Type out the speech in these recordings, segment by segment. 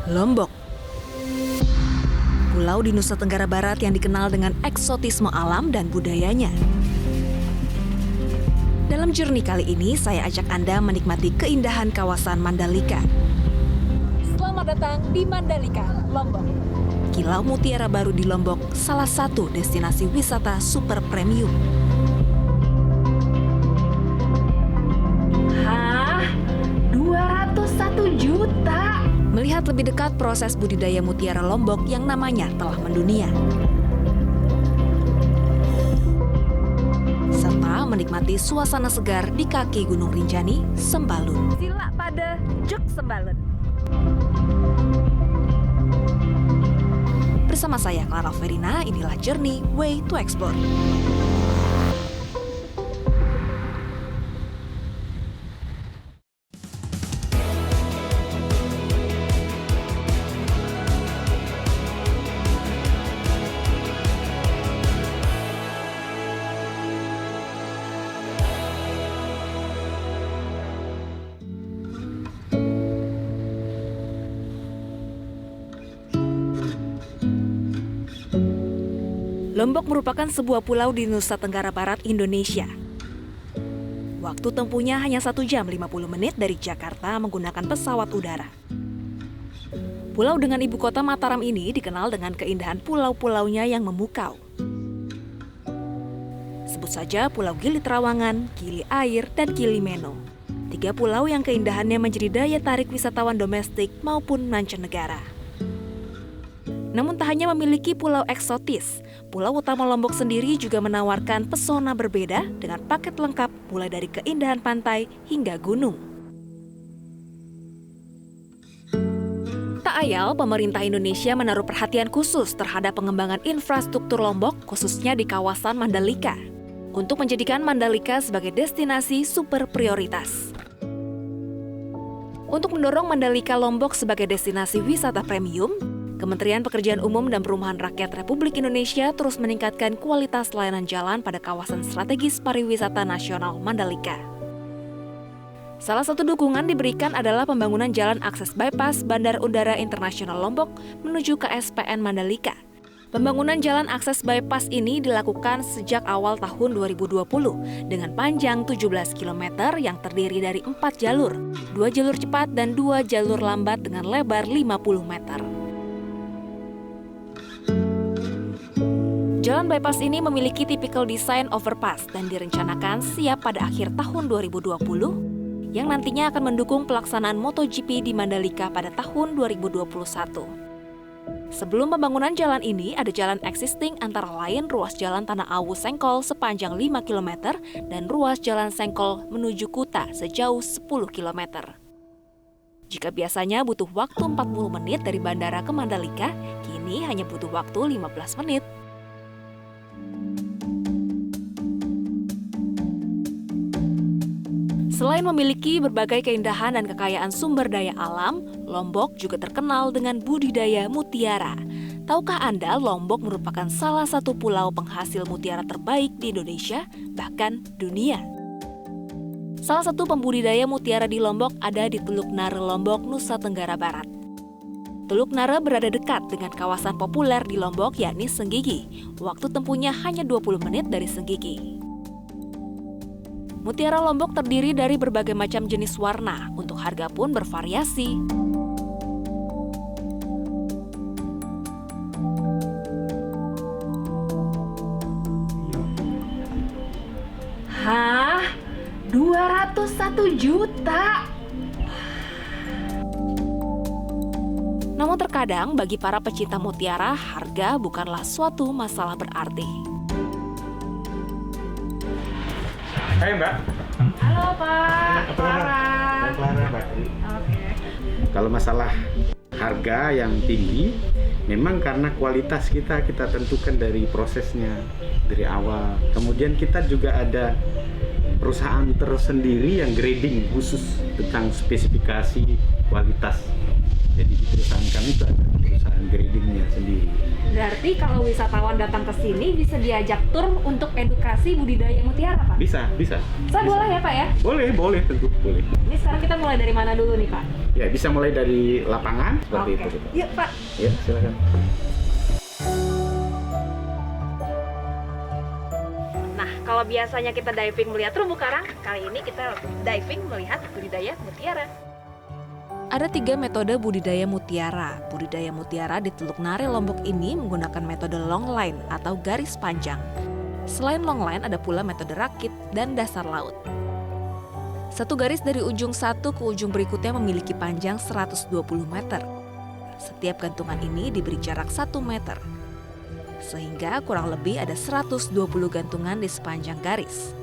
Lombok. Pulau di Nusa Tenggara Barat yang dikenal dengan eksotisme alam dan budayanya. Dalam journey kali ini, saya ajak Anda menikmati keindahan kawasan Mandalika. Selamat datang di Mandalika, Lombok. Kilau Mutiara Baru di Lombok, salah satu destinasi wisata super premium. Hah? 201 juta? Melihat lebih dekat proses budidaya mutiara Lombok yang namanya telah mendunia. Serta menikmati suasana segar di kaki Gunung Rinjani, Sembalun. Sila pada Juk Sembalun. Bersama saya Clara Verina, inilah Journey Way to Explore. Lombok merupakan sebuah pulau di Nusa Tenggara Barat, Indonesia. Waktu tempuhnya hanya 1 jam 50 menit dari Jakarta menggunakan pesawat udara. Pulau dengan ibu kota Mataram ini dikenal dengan keindahan pulau-pulaunya yang memukau. Sebut saja Pulau Gili Trawangan, Gili Air, dan Gili Meno. 3 pulau yang keindahannya menjadi daya tarik wisatawan domestik maupun mancanegara. Namun tak hanya memiliki pulau eksotis, pulau utama Lombok sendiri juga menawarkan pesona berbeda dengan paket lengkap mulai dari keindahan pantai hingga gunung. Tak ayal, pemerintah Indonesia menaruh perhatian khusus terhadap pengembangan infrastruktur Lombok, khususnya di kawasan Mandalika, untuk menjadikan Mandalika sebagai destinasi super prioritas. Untuk mendorong Mandalika Lombok sebagai destinasi wisata premium, Kementerian Pekerjaan Umum dan Perumahan Rakyat Republik Indonesia terus meningkatkan kualitas layanan jalan pada kawasan strategis pariwisata nasional Mandalika. Salah satu dukungan diberikan adalah pembangunan jalan akses bypass Bandara Udara Internasional Lombok menuju KSPN Mandalika. Pembangunan jalan akses bypass ini dilakukan sejak awal tahun 2020 dengan panjang 17 km yang terdiri dari 4 jalur, 2 jalur cepat dan 2 jalur lambat dengan lebar 50 meter. Jalan bypass ini memiliki tipikal desain overpass dan direncanakan siap pada akhir tahun 2020 yang nantinya akan mendukung pelaksanaan MotoGP di Mandalika pada tahun 2021. Sebelum pembangunan jalan ini, ada jalan existing antara lain ruas jalan Tanah Awu Sengkol sepanjang 5 km dan ruas jalan Sengkol menuju Kuta sejauh 10 km. Jika biasanya butuh waktu 40 menit dari bandara ke Mandalika, kini hanya butuh waktu 15 menit. Selain memiliki berbagai keindahan dan kekayaan sumber daya alam, Lombok juga terkenal dengan budidaya mutiara. Tahukah Anda, Lombok merupakan salah satu pulau penghasil mutiara terbaik di Indonesia, bahkan dunia. Salah satu pembudidaya mutiara di Lombok ada di Teluk Nare, Lombok, Nusa Tenggara Barat. Teluk Nare berada dekat dengan kawasan populer di Lombok yakni Senggigi. Waktu tempuhnya hanya 20 menit dari Senggigi. Mutiara Lombok terdiri dari berbagai macam jenis warna, untuk harga pun bervariasi. Hah? 201 juta? Namun terkadang bagi para pecinta mutiara, harga bukanlah suatu masalah berarti. Hai Mbak. Halo Pak. Clara. Mbak. Oke. Kalau masalah harga yang tinggi, memang karena kualitas kita tentukan dari prosesnya dari awal. Kemudian kita juga ada perusahaan tersendiri yang grading khusus tentang spesifikasi kualitas. Jadi di perusahaan kami itu ada perusahaan gradingnya sendiri. Berarti kalau wisatawan datang ke sini bisa diajak tur untuk edukasi budidaya mutiara, Pak? Bisa. Saya boleh ya, Pak ya? Boleh, tentu boleh. Ini sekarang kita mulai dari mana dulu nih, Pak? Ya, bisa mulai dari lapangan seperti Oke. itu. Yuk, Pak. Ya, silakan. Nah, kalau biasanya kita diving melihat terumbu karang, kali ini kita diving melihat budidaya mutiara. Ada 3 metode budidaya mutiara. Budidaya mutiara di Teluk Nare, Lombok ini menggunakan metode long line atau garis panjang. Selain long line, ada pula metode rakit dan dasar laut. Satu garis dari ujung satu ke ujung berikutnya memiliki panjang 120 meter. Setiap gantungan ini diberi jarak 1 meter. Sehingga kurang lebih ada 120 gantungan di sepanjang garis.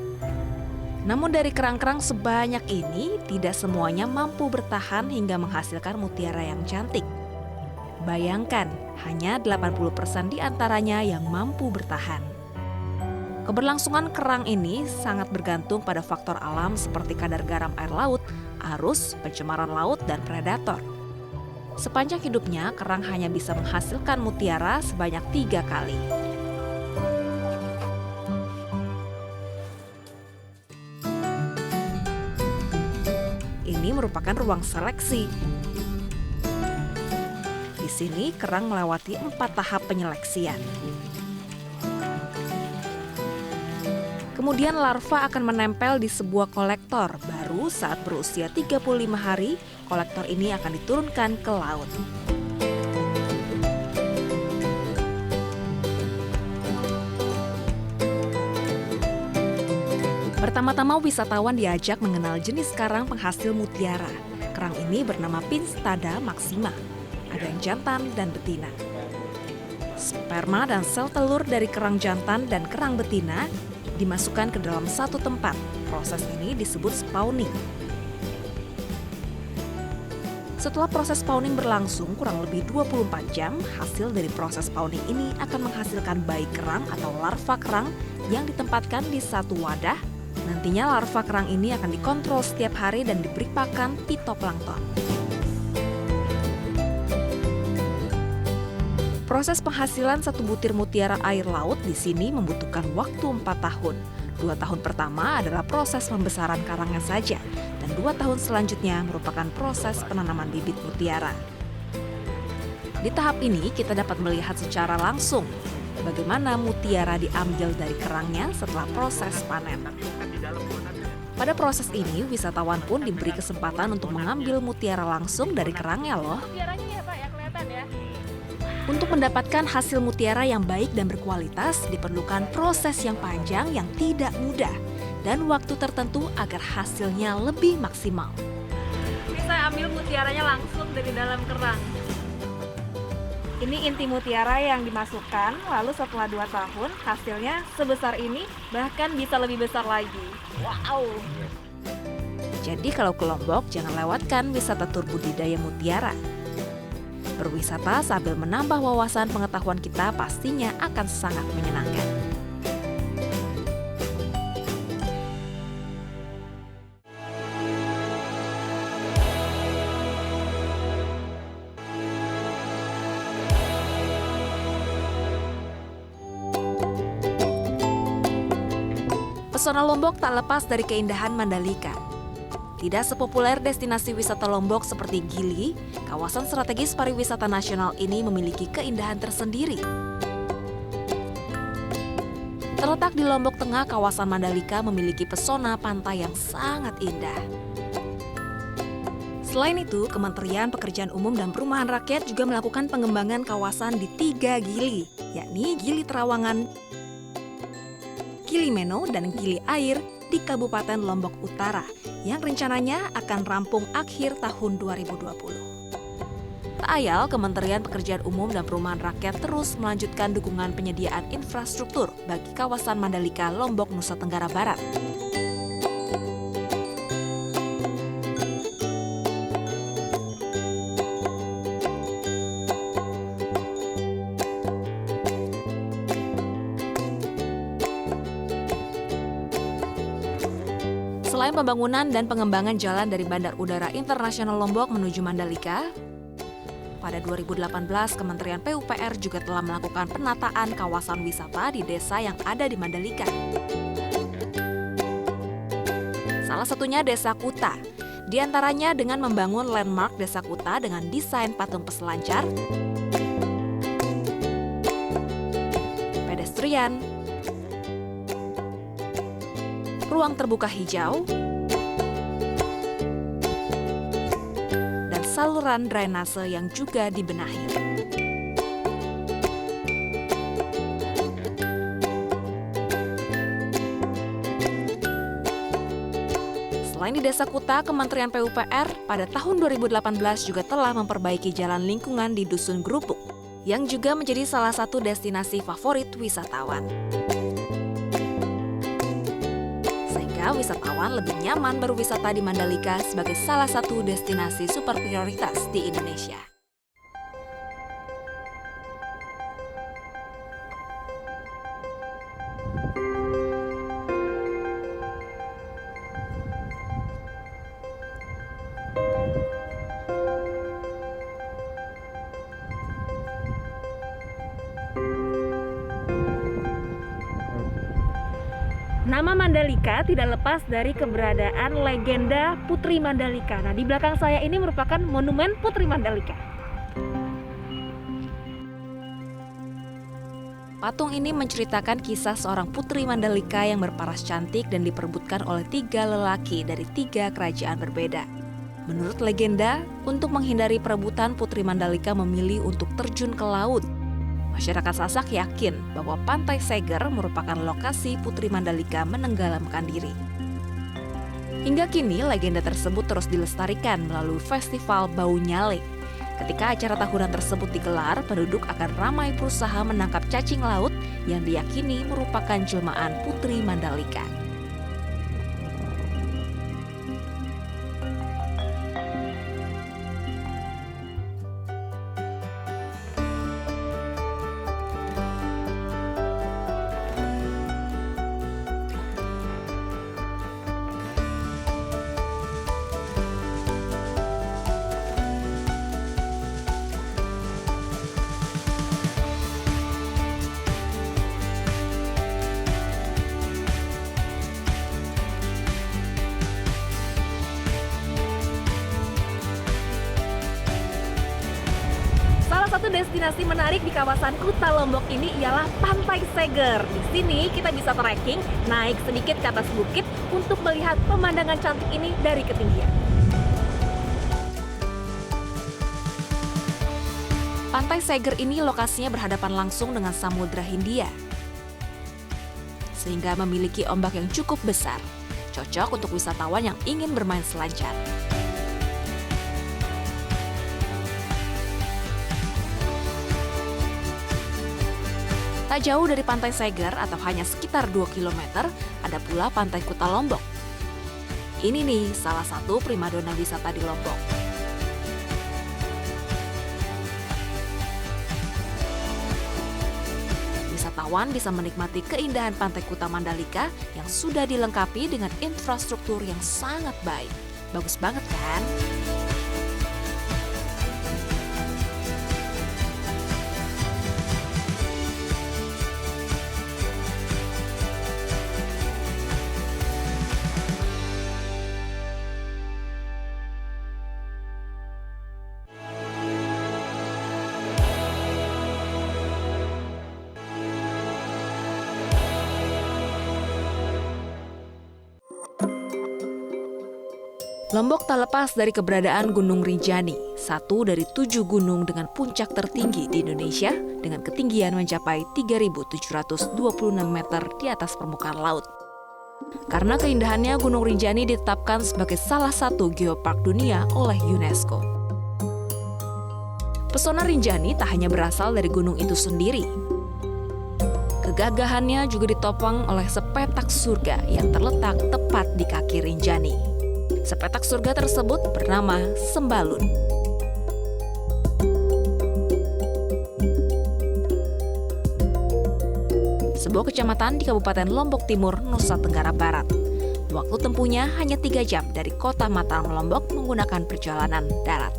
Namun dari kerang-kerang sebanyak ini, tidak semuanya mampu bertahan hingga menghasilkan mutiara yang cantik. Bayangkan, hanya 80% di antaranya yang mampu bertahan. Keberlangsungan kerang ini sangat bergantung pada faktor alam seperti kadar garam air laut, arus, pencemaran laut, dan predator. Sepanjang hidupnya, kerang hanya bisa menghasilkan mutiara sebanyak 3 kali. Ini merupakan ruang seleksi. Di sini kerang melewati 4 tahap penyeleksian. Kemudian larva akan menempel di sebuah kolektor. Baru saat berusia 35 hari, kolektor ini akan diturunkan ke laut. Pertama-tama wisatawan diajak mengenal jenis karang penghasil mutiara. Kerang ini bernama Pinstada maxima. Ada yang jantan dan betina. Sperma dan sel telur dari kerang jantan dan kerang betina dimasukkan ke dalam satu tempat. Proses ini disebut spawning. Setelah proses spawning berlangsung kurang lebih 24 jam, hasil dari proses spawning ini akan menghasilkan bayi kerang atau larva kerang yang ditempatkan di satu wadah. Nantinya larva kerang ini akan dikontrol setiap hari dan diberi pakan pitoplankton. Proses penghasilan satu butir mutiara air laut di sini membutuhkan waktu 4 tahun. 2 tahun pertama adalah proses pembesaran karangnya saja, dan 2 tahun selanjutnya merupakan proses penanaman bibit mutiara. Di tahap ini kita dapat melihat secara langsung bagaimana mutiara diambil dari kerangnya setelah proses panen. Pada proses ini, wisatawan pun diberi kesempatan untuk mengambil mutiara langsung dari kerangnya loh. Mutiaranya ya Pak ya, kelihatan ya. Untuk mendapatkan hasil mutiara yang baik dan berkualitas, diperlukan proses yang panjang yang tidak mudah dan waktu tertentu agar hasilnya lebih maksimal. Bisa ambil mutiaranya langsung dari dalam kerang. Ini inti mutiara yang dimasukkan, lalu setelah 2 tahun hasilnya sebesar ini, bahkan bisa lebih besar lagi. Wow! Jadi kalau ke Lombok jangan lewatkan wisata tur budidaya mutiara. Berwisata sambil menambah wawasan pengetahuan kita pastinya akan sangat menyenangkan. Pesona Lombok tak lepas dari keindahan Mandalika. Tidak sepopuler destinasi wisata Lombok seperti Gili, kawasan strategis pariwisata nasional ini memiliki keindahan tersendiri. Terletak di Lombok Tengah, kawasan Mandalika memiliki pesona pantai yang sangat indah. Selain itu, Kementerian Pekerjaan Umum dan Perumahan Rakyat juga melakukan pengembangan kawasan di 3 Gili, yakni Gili Terawangan, Gili Meno, dan Gili Air di Kabupaten Lombok Utara yang rencananya akan rampung akhir tahun 2020. Tak ayal, Kementerian Pekerjaan Umum dan Perumahan Rakyat terus melanjutkan dukungan penyediaan infrastruktur bagi kawasan Mandalika, Lombok, Nusa Tenggara Barat. Selain pembangunan dan pengembangan jalan dari Bandar Udara Internasional Lombok menuju Mandalika, pada 2018 Kementerian PUPR juga telah melakukan penataan kawasan wisata di desa yang ada di Mandalika. Salah satunya Desa Kuta. Di antaranya dengan membangun landmark Desa Kuta dengan desain patung peselancar, pedestrian, ruang terbuka hijau, dan saluran drainase yang juga dibenahi. Selain di Desa Kuta, Kementerian PUPR pada tahun 2018 juga telah memperbaiki jalan lingkungan di Dusun Grupuk, yang juga menjadi salah satu destinasi favorit wisatawan. Sehingga wisatawan lebih nyaman berwisata di Mandalika sebagai salah satu destinasi super prioritas di Indonesia. Nama Mandalika tidak lepas dari keberadaan legenda Putri Mandalika. Nah, di belakang saya ini merupakan monumen Putri Mandalika. Patung ini menceritakan kisah seorang putri Mandalika yang berparas cantik dan diperebutkan oleh 3 lelaki dari 3 kerajaan berbeda. Menurut legenda, untuk menghindari perebutan, Putri Mandalika memilih untuk terjun ke laut. Masyarakat Sasak yakin bahwa Pantai Seger merupakan lokasi Putri Mandalika menenggelamkan diri. Hingga kini, legenda tersebut terus dilestarikan melalui Festival Bau Nyale. Ketika acara tahunan tersebut digelar, penduduk akan ramai berusaha menangkap cacing laut yang diyakini merupakan jelmaan Putri Mandalika. Satu destinasi menarik di kawasan Kuta Lombok ini ialah Pantai Seger. Di sini kita bisa trekking, naik sedikit ke atas bukit untuk melihat pemandangan cantik ini dari ketinggian. Pantai Seger ini lokasinya berhadapan langsung dengan Samudra Hindia, sehingga memiliki ombak yang cukup besar, cocok untuk wisatawan yang ingin bermain selancar. Tak jauh dari Pantai Seger atau hanya sekitar 2 km, ada pula Pantai Kuta Lombok. Ini nih salah satu primadona wisata di Lombok. Wisatawan bisa menikmati keindahan Pantai Kuta Mandalika yang sudah dilengkapi dengan infrastruktur yang sangat baik. Bagus banget kan? Lombok tak lepas dari keberadaan Gunung Rinjani, satu dari 7 gunung dengan puncak tertinggi di Indonesia dengan ketinggian mencapai 3.726 meter di atas permukaan laut. Karena keindahannya, Gunung Rinjani ditetapkan sebagai salah satu geopark dunia oleh UNESCO. Pesona Rinjani tak hanya berasal dari gunung itu sendiri. Kegagahannya juga ditopang oleh sepetak surga yang terletak tepat di kaki Rinjani. Sepetak surga tersebut bernama Sembalun. Sebuah kecamatan di Kabupaten Lombok Timur, Nusa Tenggara Barat. Waktu tempuhnya hanya 3 jam dari kota Mataram, Lombok menggunakan perjalanan darat.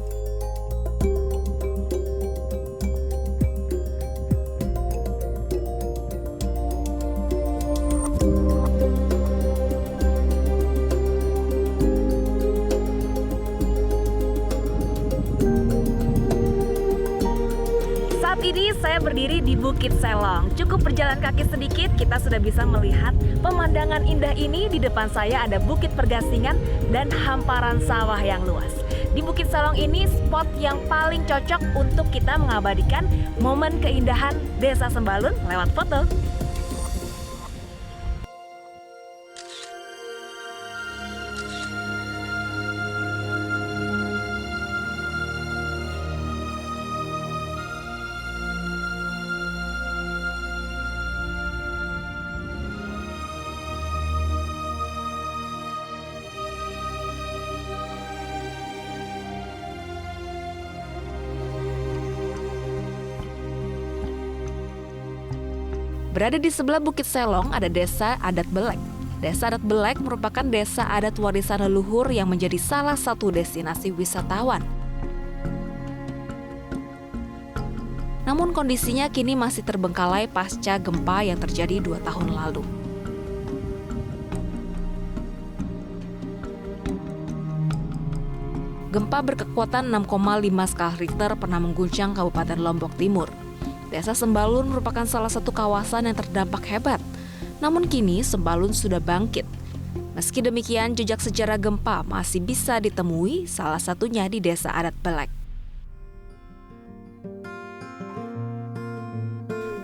ini saya berdiri di Bukit Selong. Cukup berjalan kaki sedikit, kita sudah bisa melihat pemandangan indah ini. Di depan saya ada Bukit Pergasingan dan hamparan sawah yang luas. Di Bukit Selong ini spot yang paling cocok untuk kita mengabadikan momen keindahan Desa Sembalun lewat foto. Berada di sebelah Bukit Selong ada Desa Adat Belek. Desa Adat Belek merupakan desa adat warisan leluhur yang menjadi salah satu destinasi wisatawan. Namun kondisinya kini masih terbengkalai pasca gempa yang terjadi 2 tahun lalu. Gempa berkekuatan 6,5 skala Richter pernah mengguncang Kabupaten Lombok Timur. Desa Sembalun merupakan salah satu kawasan yang terdampak hebat. Namun kini Sembalun sudah bangkit. Meski demikian, jejak sejarah gempa masih bisa ditemui, salah satunya di Desa Adat Belek.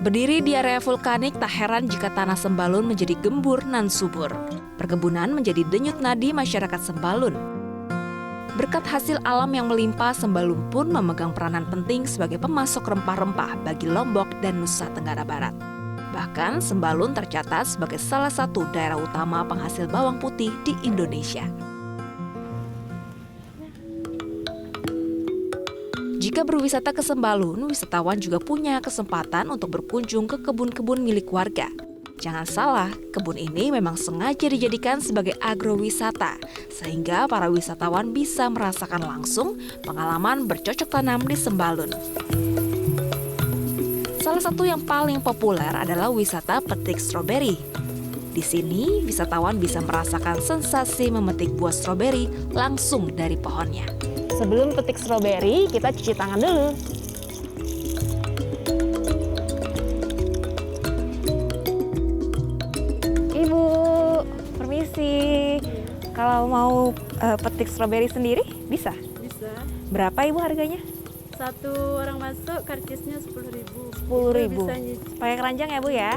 Berdiri di area vulkanik, tak heran jika tanah Sembalun menjadi gembur nan subur. Perkebunan menjadi denyut nadi masyarakat Sembalun. Berkat hasil alam yang melimpah, Sembalun pun memegang peranan penting sebagai pemasok rempah-rempah bagi Lombok dan Nusa Tenggara Barat. Bahkan, Sembalun tercatat sebagai salah satu daerah utama penghasil bawang putih di Indonesia. Jika berwisata ke Sembalun, wisatawan juga punya kesempatan untuk berkunjung ke kebun-kebun milik warga. Jangan salah, kebun ini memang sengaja dijadikan sebagai agrowisata, sehingga para wisatawan bisa merasakan langsung pengalaman bercocok tanam di Sembalun. Salah satu yang paling populer adalah wisata petik stroberi. Di sini, wisatawan bisa merasakan sensasi memetik buah stroberi langsung dari pohonnya. Sebelum petik stroberi, kita cuci tangan dulu. Ibu, permisi. Kalau mau petik stroberi sendiri, bisa? Bisa. Berapa Ibu harganya? Satu orang masuk karcisnya 10.000. 10.000. Bisa nyicip. Pakai keranjang ya Bu ya?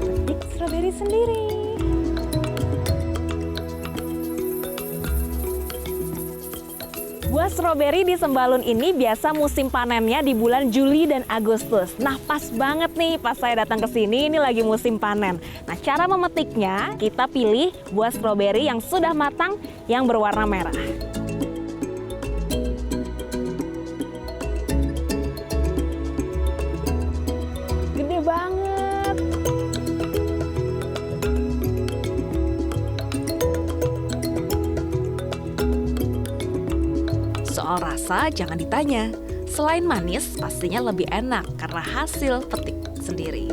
Petik stroberi sendiri. Buah stroberi di Sembalun ini biasa musim panennya di bulan Juli dan Agustus. Nah, pas banget nih pas saya datang ke sini, ini lagi musim panen. Nah, cara memetiknya, kita pilih buah stroberi yang sudah matang yang berwarna merah. Gede banget. Soal rasa jangan ditanya. Selain manis, pastinya lebih enak karena hasil petik sendiri.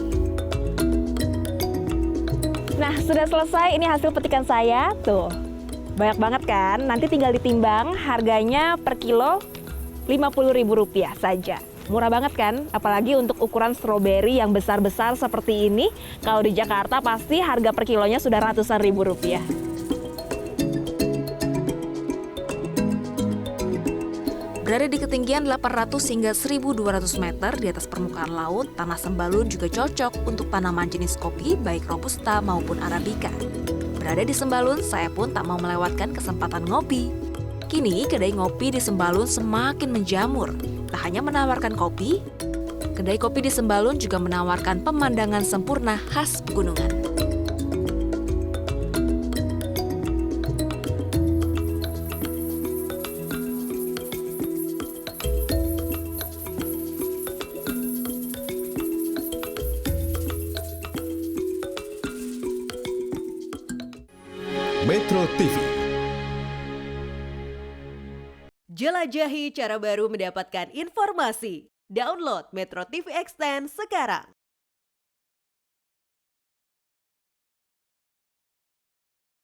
Nah, sudah selesai. Ini hasil petikan saya. Tuh, banyak banget kan? Nanti tinggal ditimbang. Harganya per kilo Rp50.000 saja. Murah banget kan? Apalagi untuk ukuran stroberi yang besar-besar seperti ini. Kalau di Jakarta pasti harga per kilonya sudah ratusan ribu rupiah. Berada di ketinggian 800 hingga 1.200 meter di atas permukaan laut, tanah Sembalun juga cocok untuk tanaman jenis kopi baik Robusta maupun Arabica. Berada di Sembalun, saya pun tak mau melewatkan kesempatan ngopi. Kini, kedai ngopi di Sembalun semakin menjamur. Tak hanya menawarkan kopi, kedai kopi di Sembalun juga menawarkan pemandangan sempurna khas pegunungan. Metro TV. Jelajahi cara baru mendapatkan informasi. Download Metro TV Extend sekarang.